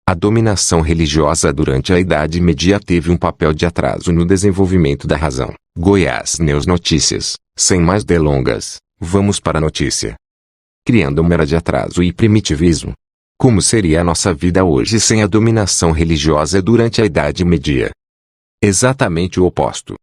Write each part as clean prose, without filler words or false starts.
A dominação religiosa durante a Idade Média teve um papel de atraso no desenvolvimento da razão. Goiás News Notícias. Sem mais delongas, vamos para a notícia. Criando uma era de atraso e primitivismo. Como seria a nossa vida hoje sem a dominação religiosa durante a Idade Média? Exatamente o oposto.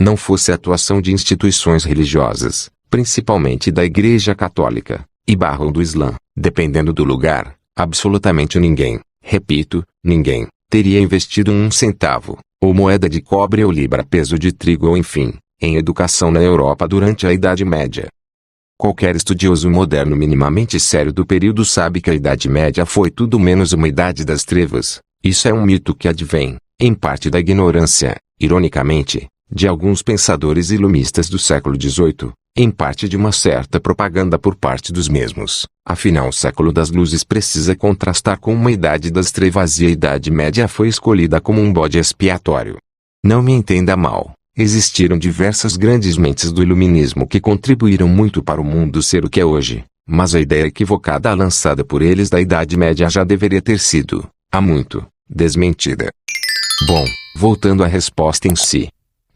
Não fosse a atuação de instituições religiosas, principalmente da Igreja Católica, e do Islã, dependendo do lugar, absolutamente ninguém, repito, ninguém, teria investido um centavo, ou moeda de cobre ou libra peso de trigo ou enfim, em educação na Europa durante a Idade Média. Qualquer estudioso moderno minimamente sério do período sabe que a Idade Média foi tudo menos uma idade das trevas. Isso é um mito que advém, em parte da ignorância, ironicamente, de alguns pensadores iluministas do século XVIII, em parte de uma certa propaganda por parte dos mesmos. Afinal, o século das luzes precisa contrastar com uma idade das trevas e a Idade Média foi escolhida como um bode expiatório. Não me entenda mal. Existiram diversas grandes mentes do iluminismo que contribuíram muito para o mundo ser o que é hoje, mas a ideia equivocada lançada por eles da Idade Média já deveria ter sido, há muito, desmentida. Bom, voltando à resposta em si.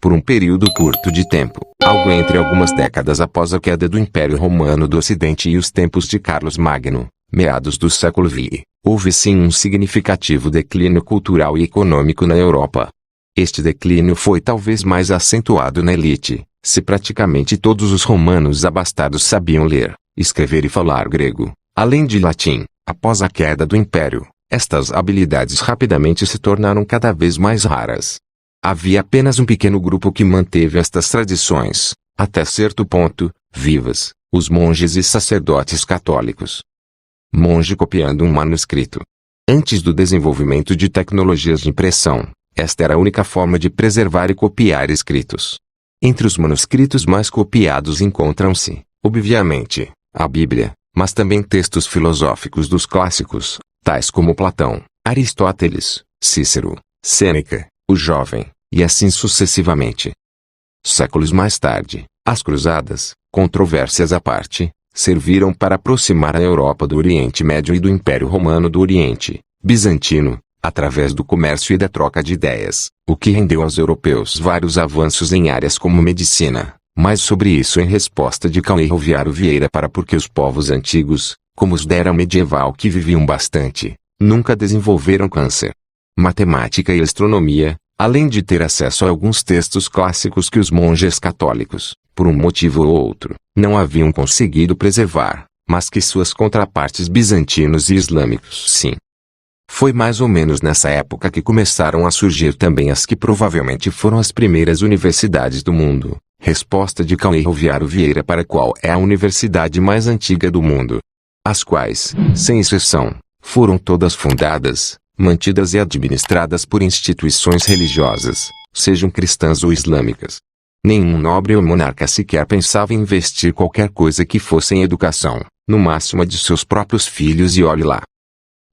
Por um período curto de tempo, algo entre algumas décadas após a queda do Império Romano do Ocidente e os tempos de Carlos Magno, meados do século XX, houve sim um significativo declínio cultural e econômico na Europa. Este declínio foi talvez mais acentuado na elite, se praticamente todos os romanos abastados sabiam ler, escrever e falar grego, além de latim. Após a queda do império, estas habilidades rapidamente se tornaram cada vez mais raras. Havia apenas um pequeno grupo que manteve estas tradições, até certo ponto, vivas, os monges e sacerdotes católicos. Monge copiando um manuscrito. Antes do desenvolvimento de tecnologias de impressão, esta era a única forma de preservar e copiar escritos. Entre os manuscritos mais copiados encontram-se, obviamente, a Bíblia, mas também textos filosóficos dos clássicos, tais como Platão, Aristóteles, Cícero, Sêneca, o Jovem, e assim sucessivamente. Séculos mais tarde, as cruzadas, controvérsias à parte, serviram para aproximar a Europa do Oriente Médio e do Império Romano do Oriente, bizantino, através do comércio e da troca de ideias, o que rendeu aos europeus vários avanços em áreas como medicina. Mas sobre isso em resposta de Cauê Roviaro Vieira para porque os povos antigos, como os da era medieval que viviam bastante, nunca desenvolveram câncer. Matemática e astronomia, além de ter acesso a alguns textos clássicos que os monges católicos, por um motivo ou outro, não haviam conseguido preservar, mas que suas contrapartes bizantinos e islâmicos sim. Foi mais ou menos nessa época que começaram a surgir também as que provavelmente foram as primeiras universidades do mundo. Resposta de Cauê Roviaro Vieira para qual é a universidade mais antiga do mundo. As quais, sem exceção, foram todas fundadas, mantidas e administradas por instituições religiosas, sejam cristãs ou islâmicas. Nenhum nobre ou monarca sequer pensava em investir qualquer coisa que fosse em educação, no máximo a de seus próprios filhos e olhe lá.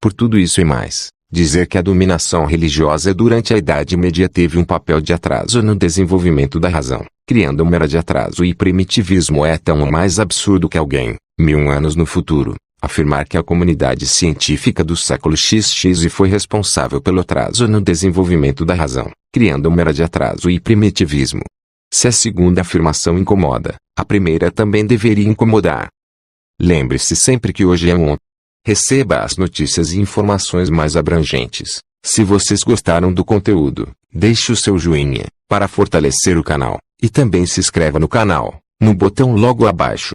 Por tudo isso e mais, dizer que a dominação religiosa durante a Idade Média teve um papel de atraso no desenvolvimento da razão, criando uma era de atraso e primitivismo é tão ou mais absurdo que alguém, 1000 anos no futuro, afirmar que a comunidade científica do século XX foi responsável pelo atraso no desenvolvimento da razão, criando uma era de atraso e primitivismo. Se a segunda afirmação incomoda, a primeira também deveria incomodar. Lembre-se sempre que hoje é ontem. Receba as notícias e informações mais abrangentes. Se vocês gostaram do conteúdo, deixe o seu joinha, para fortalecer o canal, e também se inscreva no canal, no botão logo abaixo.